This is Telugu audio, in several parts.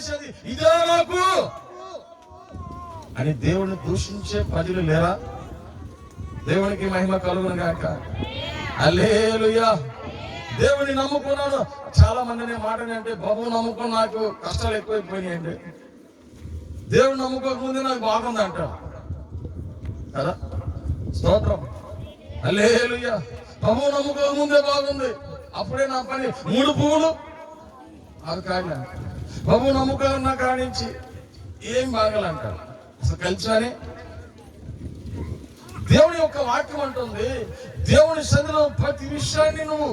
చేసేది ఇదే నాకు అని దేవుడిని దూషించే ప్రజలు లేరా? దేవునికి మహిమ కలుగును గాక. హల్లెలూయా. దేవుని నమ్ముకున్నాను. చాలా మంది మాటని అంటే బాబు నమ్ముకుని నాకు కష్టాలు ఎక్కువైపోయినాయి అంటే, దేవుడు నమ్ముకోకముందే నాకు బాగుంది అంటారు కదా. స్తోత్రం. హల్లెలూయా. బాబు నమ్ముకోకముందే బాగుంది, అప్పుడే నా పని 3 పువ్వులు అది కాదు. బాబు నమ్ముకున్న కానించి ఏం బాగాలంటారు. అసలు కలిసానే దేవుని యొక్క వాక్యం అంటుంది, దేవుని సన్నిధిలో ప్రతి విషయాన్ని నువ్వు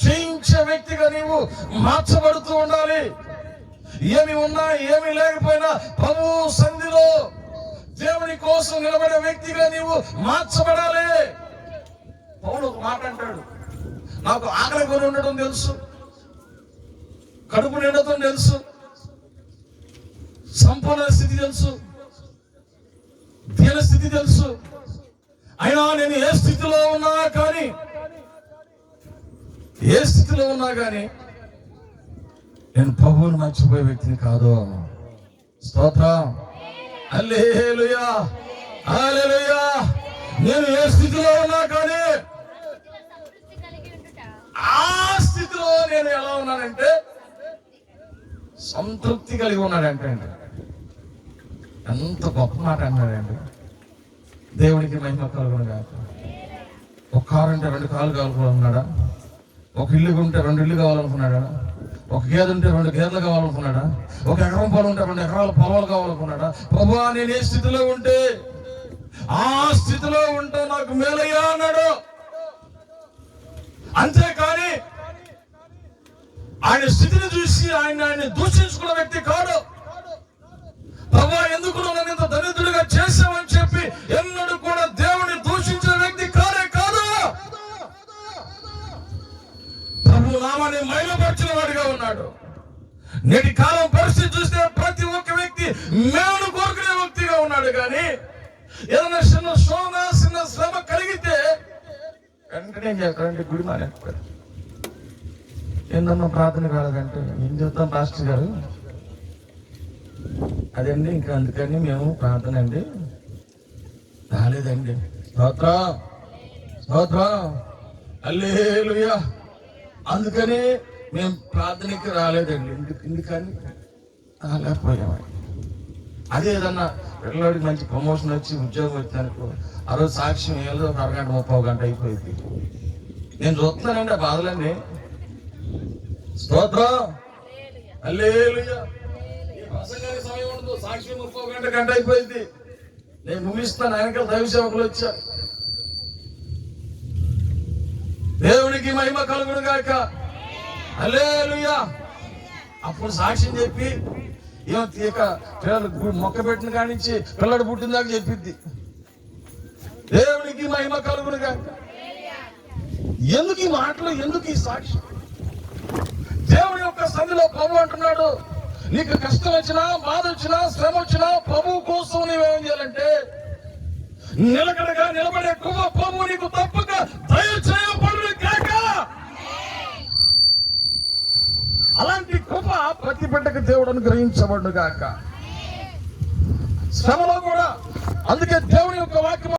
చేయించే వ్యక్తిగా నీవు మార్చబడుతూ ఉండాలి. ఏమి ఉన్నా ఏమి లేకపోయినా ప్రభు సన్నిధిలో దేవుని కోసం నిలబడే వ్యక్తిగా నీవు మార్చబడాలి. పౌలు ఒక మాట అంటాడు, నాకు ఆకలి కొని ఉండడం తెలుసు, కడుపు నిండటం తెలుసు, సంపూర్ణ స్థితి తెలుసు, దీన స్థితి తెలుసు, అయినా నేను ఏ స్థితిలో ఉన్నా కానీ నేను ప్రభువును మర్చిపోయే వ్యక్తిని కాదు. స్తోత్రం. హల్లెలూయా. హల్లెలూయా. నేను ఏ స్థితిలో ఉన్నా కానీ ఆ స్థితిలో నేను ఎలా ఉన్నానంటే సంతృప్తి కలిగి ఉన్నాడంటే అండి. ఎంత గొప్ప మాట అన్నాడండి. దేవునికి మహిమ కలుగును గాక. ఒక కారు ఉంటే 2 కార్లు కావాలనుకున్నాడా? ఒక ఇల్లు ఉంటే 2 ఇల్లు కావాలనుకున్నాడా? ఒక గేదె ఉంటే 2 గేదెలు కావాలనుకున్నాడా? ఒక ఎకరం పొలం ఉంటే 2 ఎకరాల పొలాలు కావాలనుకున్నాడా? ప్రభువా నేను ఏ స్థితిలో ఉంటే ఆ స్థితిలో ఉంటే నాకు మేలయ్యా అన్నాడు. అంతేకాని ఆయన స్థితిని చూసి ఆయన దూషించుకున్న వ్యక్తి కాదు. ప్రభువా ఎందుకు నన్ను ఇంత దరిద్రుడిగా చేశావని చెప్పి ఎన్నడూ కూడా దేవుని దూషించిన వ్యక్తి కాదు. ప్రభు నామాన్ని మైలపరిచిన వాడిగా ఉన్నాడు. నేటి కాలం పరిస్థితి చూస్తే ప్రతి ఒక్క వ్యక్తి మేలును కోరుకునే వ్యక్తిగా ఉన్నాడు. కానీ ఏదైనా చిన్న శోధన చిన్న శ్రమ కలిగితే వెంటనే ఏం చేస్తారంటే గుడి మానేస్తారు. ఏందన్నా ప్రార్థన కాలేదంటే ఏం చెప్తాం పాస్టర్ గారు, అదండి ఇంకా అందుకని మేము ప్రార్థన అండి రాలేదండి. స్తోత్రం. స్తోత్రం. హల్లెలూయా. అందుకని మేము ప్రార్థనకి రాలేదండి. ఎందుకని రాలేకపోయామని. అదే ఏదన్నా పిల్లవాడికి మంచి ప్రమోషన్ వచ్చి ఉద్యోగం వచ్చానుకో, ఆ రోజు సాక్ష్యం ఏదో 1 అరగంట 30 గంట అయిపోయింది. నేను చూస్తున్నానండి ఆ బాధలన్నీ. స్తోత్రం. హల్లెలూయా. ప్రసంగానికి సమయం ఉండదు, సాక్షి 30 గంట అయిపోయింది. నేను ముగిస్తాను, ఆయనకి దైవ సేవకులు వచ్చారు. దేవునికి మహిమ కలుగును గాక. హల్లెలూయా. అప్పుడు సాక్ష్యం చెప్పి ఏమో తీక పిల్లలు మొక్క పెట్టిన కానించి పిల్లడు పుట్టిన దాకా చెప్పిద్ది. దేవునికి మహిమ కలుగును గాక. ఎందుకు ఈ మాటలు, ఎందుకు ఈ సాక్ష్యం? దేవుని యొక్క సన్నిధిలో ప్రభు అంటున్నాడు, నీకు కష్టం వచ్చినా, బాధ వచ్చినా, శ్రమ వచ్చినా ప్రభు కోసం నీవేం చేయాలంటే నిలకడగా నిలబడే కృప ప్రభు నీకు తప్పక దయచేయబడును గాక. అలాంటి కృప ప్రతి బిడ్డకు దేవుడు అనుగ్రహించబడును గాక. శ్రమలో కూడా అందుకే దేవుని యొక్క వాక్యం